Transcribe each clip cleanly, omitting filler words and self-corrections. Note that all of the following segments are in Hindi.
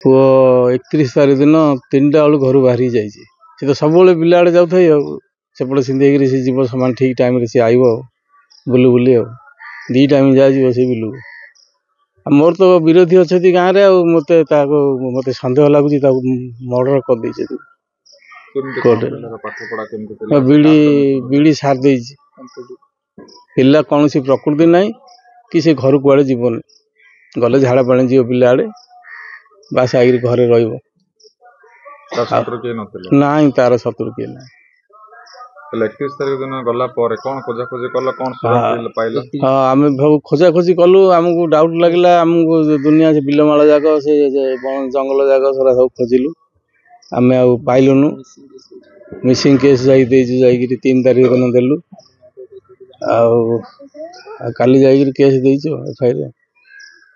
पुओ 31 तारीख दिन 3टा बेलू घर बाहरी जाइए सी तो सब बिल आड़े जाऊ सेपटे सीधे सी जीव सामान ठीक टाइम सी आइब बुली बुली दी टाइम जाए से बिलू मोर तो विरोधी अच्छा गाँव में मत सन्देह लगुच मर्डर कर बीड़ी सार दे पिला कौन सी प्रकृति ना कि से घर कुआड़े जीवन गले झाड़ा पानी जीव पिला आड़े बास आई घरे रही तार शत्रु किए ना 31 तारीख दिन गला कौन खोजा खोजी कल कौन पाइल? हाँ आम खोजा खोजी कलु आमको डाउट लगे आमको दुनिया से बिलमाल जाक से जंगल जाक सारा सब खोजिलु आम पाइलुनु मिसिंग केस जा 3 तारीख दिन देलु काली जा केस देचु एफआईआर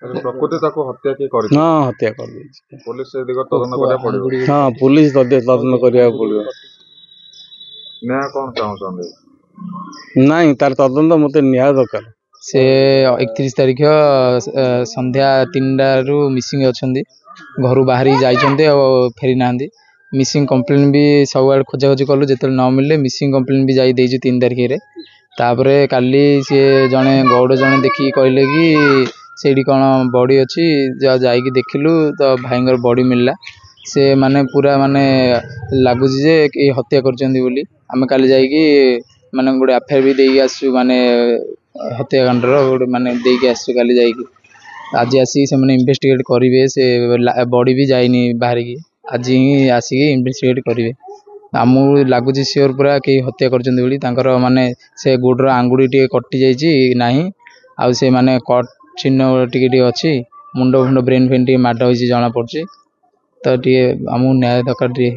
प्रकृति हत्या के हाँ हत्या कर पुलिस तदंत करा हाँ पुलिस तदंत करा पड़ो न्याय कौन चाहते नहीं तार तदंत मत न्याय दरकार से 31 तारीख संध्या 3टा मिसिंग अच्छा घर बाहरी जाइए फेरी ना मिसिंग कंप्लेन भी सब आड़े खोजा खोजी कलु जो न मिले मिसिंग कंप्लेन भी जाई 3 तारीख रे तापरे काली सी जड़े गौड़ जड़े देखिए कहले कि से कौन बॉडी अच्छी जाकि देखिलु तो भाईर बॉडी मिलला से माने पूरा माने लगुच जे कि हत्या कर आम काली जाइए माने गोटे एफआईआर भी देके आसु माने हत्याकांडर गोटे माने देके आसु काली जाइए आज आसिक से माने इन्वेस्टिगेट करेंगे से बॉडी भी जाइनी बाहर की आज ही आसिक इन्वेस्टिगेट करेंगे आमको लगुच सियोर पूरा कई हत्या कर माने से गोडर आंगुड़ी टे कटि जाइए ना आउ से माने कट चिन्ह टे अच्छी मुंड फुंड ब्रेन फेन टे माड हो जना पड़ी तो टे आमको न्याय दरकार टे।